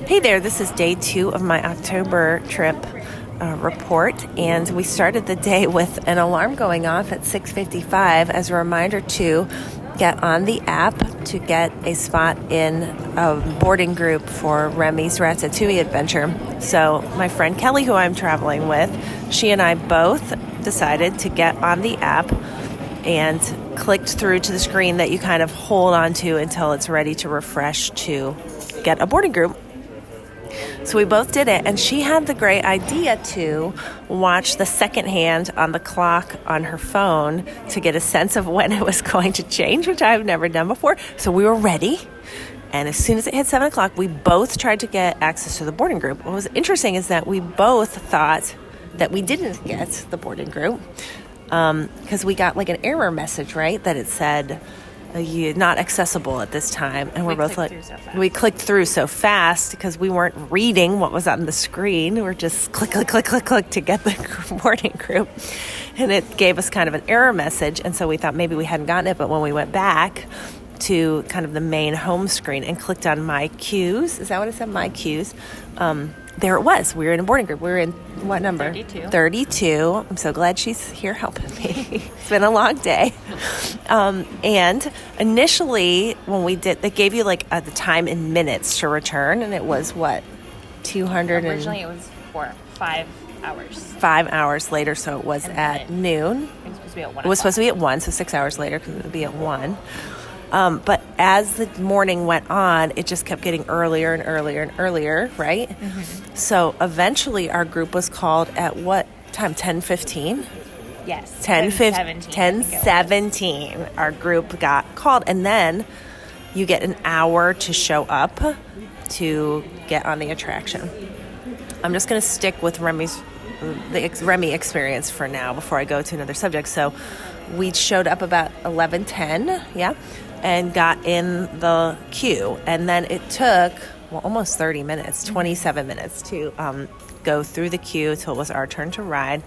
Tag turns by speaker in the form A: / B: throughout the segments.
A: Hey there, this is day 2 of my October trip report, and we started the day with an alarm going off at 6:55 as a reminder to get on the app to get a spot in a boarding group for Remy's Ratatouille adventure. So my friend Kelly, who I'm traveling with, she and I both decided to get on the app and clicked through to the screen that you kind of hold on to until it's ready to refresh to get a boarding group. So we both did it, and she had the great idea to watch the second hand on the clock on her phone to get a sense of when it was going to change, which I've never done before. So we were ready, and as soon as it hit 7 o'clock, we both tried to get access to the boarding group. What was interesting is that we both thought that we didn't get the boarding group because we got like an error message, right, that it said you're not accessible at this time, and we're both like, we clicked through so fast because we weren't reading what was on the screen. We were just click to get the boarding group, and it gave us kind of an error message, and so we thought maybe we hadn't gotten it. But when we went back to kind of the main home screen and clicked on My Queues, is that what it said? My Queues. There it was. We were in a boarding group. We were in what number?
B: 32.
A: 32. I'm so glad she's here helping me. It's been a long day. And initially, when we did, they gave you like the time in minutes to return, and it was what? 200
B: Originally, it was 5 hours.
A: 5 hours later, so it was at noon.
B: It was supposed to be at 1.
A: It was supposed to be at 1, so 6 hours later because it would be at 1. But as the morning went on, it just kept getting earlier and earlier and earlier, right? Mm-hmm. So eventually our group was called at what time? 10:15?
B: Yes.
A: 10:17. Our group got called. And then you get an hour to show up to get on the attraction. I'm just going to stick with the Remy experience for now before I go to another subject. So we showed up about 11:10, and got in the queue. And then it took, almost 30 minutes, 27 minutes to go through the queue till it was our turn to ride.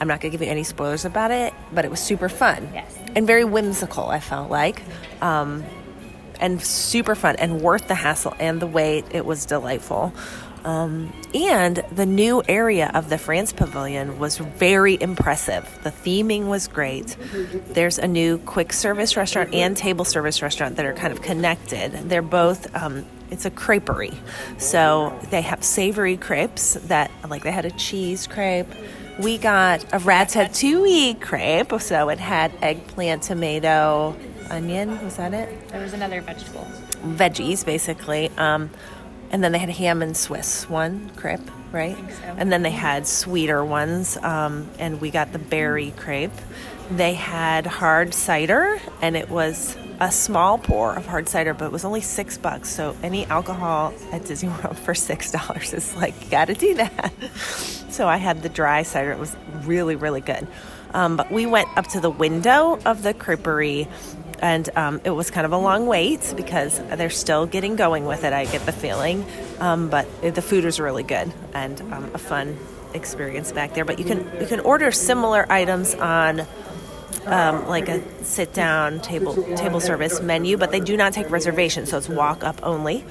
A: I'm not going to give you any spoilers about it, but it was super fun.
B: Yes.
A: And very whimsical, I felt like. And super fun and worth the hassle and the wait. It was delightful. And the new area of the France Pavilion was very impressive. The theming was great. There's a new quick service restaurant and table service restaurant that are kind of connected. They're both, it's a creperie. So they have savory crepes that, like they had a cheese crepe. We got a ratatouille crepe. So it had eggplant, tomato, onion. Was that it?
B: There was another vegetable.
A: Veggies, basically. And then they had ham and Swiss one crepe, right?
B: I think so.
A: And then they had sweeter ones, and we got the berry crepe. They had hard cider, and it was a small pour of hard cider, but it was only $6. So any alcohol at Disney World for $6 is like, you got to do that. So I had the dry cider. It was really, really good. But we went up to the window of the creperie, and it was kind of a long wait because they're still getting going with it, I get the feeling. But the food was really good and a fun experience back there. But you can order similar items on like a sit-down table service menu, but they do not take reservations, so it's walk-up only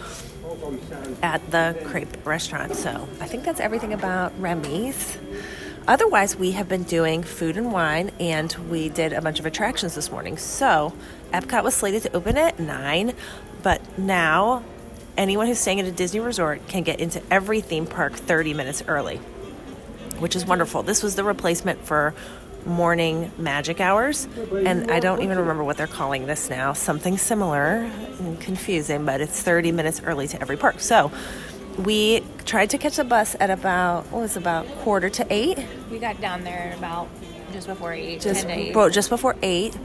A: at the crepe restaurant. So I think that's everything about Remy's. Otherwise, we have been doing food and wine, and we did a bunch of attractions this morning. So Epcot was slated to open at 9, but now anyone who's staying at a Disney resort can get into every theme park 30 minutes early, which is wonderful. This was the replacement for morning magic hours, and I don't even remember what they're calling this now. Something similar and confusing, but it's 30 minutes early to every park. So we tried to catch the bus at about 7:45.
B: We got down there at about just before 8.
A: Just before 8.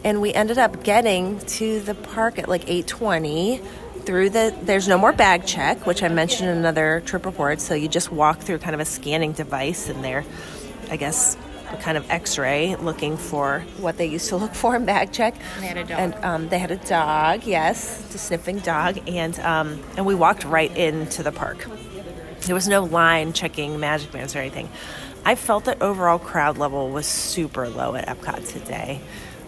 A: And we ended up getting to the park at like 8:20. There's no more bag check, which I mentioned in another trip report. So you just walk through kind of a scanning device in there, I guess, a kind of x-ray looking for what they used to look for in bag check.
B: And they had a dog.
A: And they had a dog, yes, a sniffing dog. And we walked right into the park. There was no line checking Magic Bands or anything. I felt that overall crowd level was super low at Epcot today.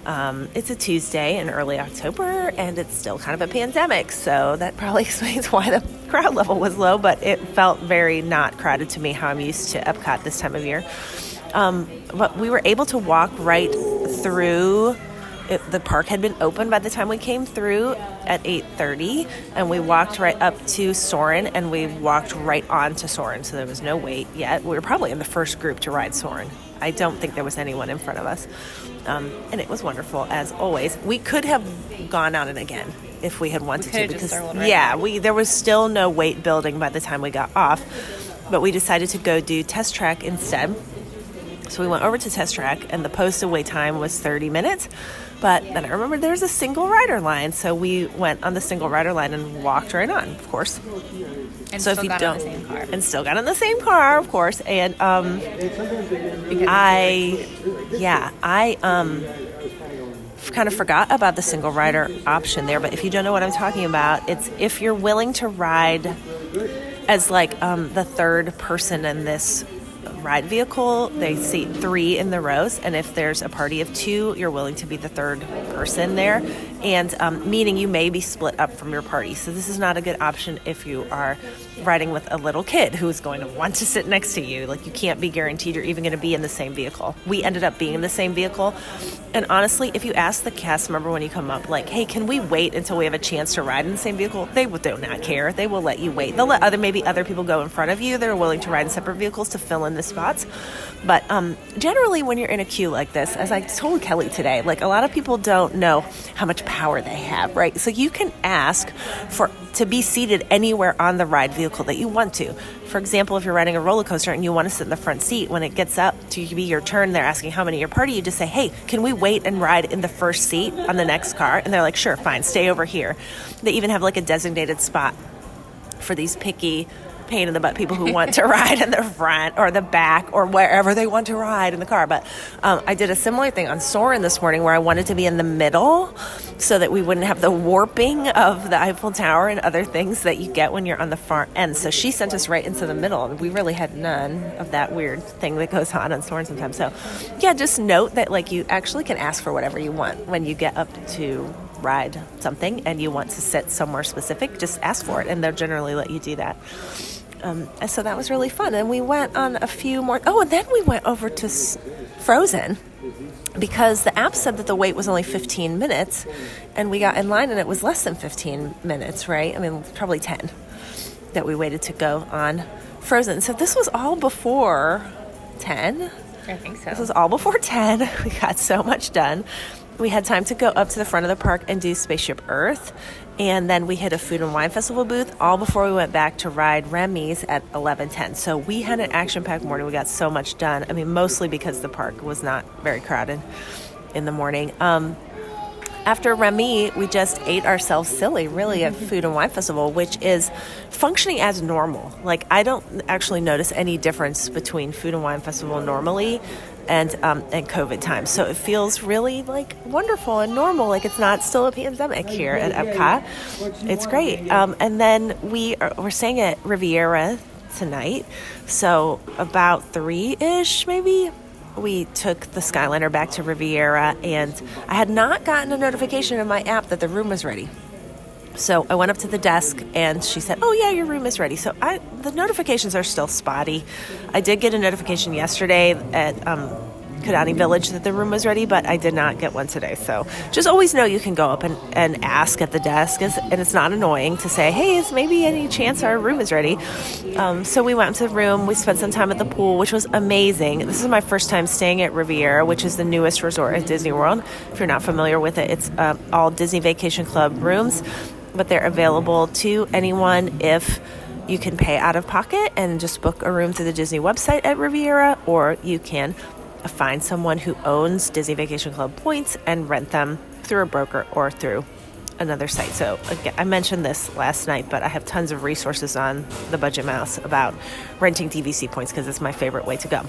A: It's a Tuesday in early October, and it's still kind of a pandemic, so that probably explains why the crowd level was low, but it felt very not crowded to me, how I'm used to Epcot this time of year. But we were able to walk right through. The park had been open by the time we came through at 8:30, and we walked right up to Soarin', and we walked right on to Soarin', so there was no wait yet. We were probably in the first group to ride Soarin'. I don't think there was anyone in front of us, and it was wonderful as always. We could have gone on it again if we had wanted to, because there was still no wait building by the time we got off, but we decided to go do Test Track instead. So we went over to Test Track, and the posted wait time was 30 minutes. But then I remembered there was a single rider line, so we went on the single rider line and walked right on, of course.
B: And
A: so
B: still got in the same car.
A: And still got in the same car, of course. And I kind of forgot about the single rider option there. But if you don't know what I'm talking about, it's if you're willing to ride as like the third person in this ride vehicle, they seat 3 in the rows, and if there's a party of 2, you're willing to be the third person there, and meaning you may be split up from your party. So this is not a good option if you are riding with a little kid who is going to want to sit next to you. Like, you can't be guaranteed you're even going to be in the same vehicle. We ended up being in the same vehicle, and honestly, if you ask the cast member when you come up, like, hey, can we wait until we have a chance to ride in the same vehicle? They do not care. They will let you wait. They'll let maybe other people go in front of you that are willing to ride in separate vehicles to fill in the spots. But generally, when you're in a queue like this, as I told Kelly today, like, a lot of people don't know how much power they have, right? So you can ask to be seated anywhere on the ride vehicle that you want to. For example, if you're riding a roller coaster and you want to sit in the front seat, when it gets up to be your turn, they're asking how many in your party, you just say, hey, can we wait and ride in the first seat on the next car? And they're like, sure, fine, stay over here. They even have like a designated spot for these picky pain in the butt people who want to ride in the front or the back or wherever they want to ride in the car. But I did a similar thing on Soarin' this morning where I wanted to be in the middle so that we wouldn't have the warping of the Eiffel Tower and other things that you get when you're on the far end. So she sent us right into the middle, and we really had none of that weird thing that goes on Soarin' sometimes. So yeah, just note that like you actually can ask for whatever you want when you get up to ride something and you want to sit somewhere specific. Just ask for it, and they'll generally let you do that. So that was really fun. And we went on a few more. Oh, and then we went over to Frozen because the app said that the wait was only 15 minutes, and we got in line and it was less than 15 minutes, right? I mean, probably 10 that we waited to go on Frozen. So this was all before 10.
B: I think so.
A: This was all before 10. We got so much done. We had time to go up to the front of the park and do Spaceship Earth. And then we hit a food and wine festival booth all before we went back to ride Remy's at 11:10. So we had an action-packed morning. We got so much done. I mean, mostly because the park was not very crowded in the morning. After Remy, we just ate ourselves silly, really, at Food and Wine Festival, which is functioning as normal. Like, I don't actually notice any difference between Food and Wine Festival normally and COVID time. So it feels really like wonderful and normal, like it's not still a pandemic here at Epcot. It's great. And then we're staying at Riviera tonight. So about 3-ish maybe, we took the Skyliner back to Riviera, and I had not gotten a notification in my app that the room was ready. So I went up to the desk, and she said, oh, yeah, your room is ready. So the notifications are still spotty. I did get a notification yesterday at Kidani Village that the room was ready, but I did not get one today. So just always know you can go up and ask at the desk, and it's not annoying to say, hey, is maybe any chance our room is ready? So we went to the room. We spent some time at the pool, which was amazing. This is my first time staying at Riviera, which is the newest resort at Disney World. If you're not familiar with it, it's all Disney Vacation Club rooms, but they're available to anyone if you can pay out of pocket and just book a room through the Disney website at Riviera, or you can find someone who owns Disney Vacation Club points and rent them through a broker or through another site. So again, I mentioned this last night, but I have tons of resources on the Budget Mouse about renting DVC points because it's my favorite way to go.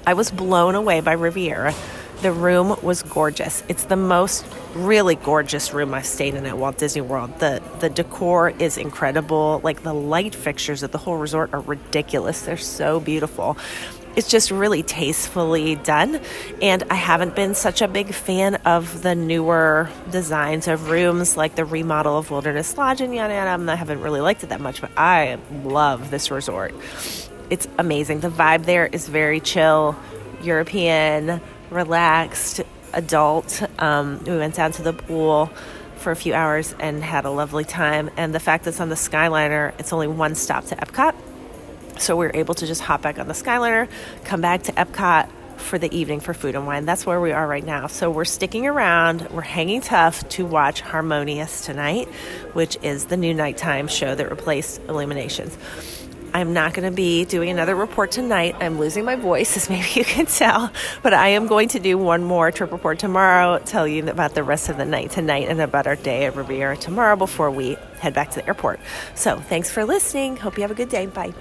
A: I was blown away by Riviera. The room was gorgeous. It's the most really gorgeous room I've stayed in at Walt Disney World. The decor is incredible. Like, the light fixtures at the whole resort are ridiculous. They're so beautiful. it's just really tastefully done. And I haven't been such a big fan of the newer designs of rooms, like the remodel of Wilderness Lodge and yada yada. I haven't really liked it that much, but I love this resort. It's amazing. The vibe there is very chill, European, relaxed, adult. We went down to the pool for a few hours and had a lovely time. And the fact that it's on the Skyliner, it's only one stop to Epcot. So we were able to just hop back on the Skyliner, come back to Epcot for the evening for food and wine. That's where we are right now. So we're sticking around. We're hanging tough to watch Harmonious tonight, which is the new nighttime show that replaced Illuminations. I'm not going to be doing another report tonight. I'm losing my voice, as maybe you can tell, but I am going to do one more trip report tomorrow, tell you about the rest of the night tonight and about our day at Riviera tomorrow before we head back to the airport. So thanks for listening. Hope you have a good day. Bye.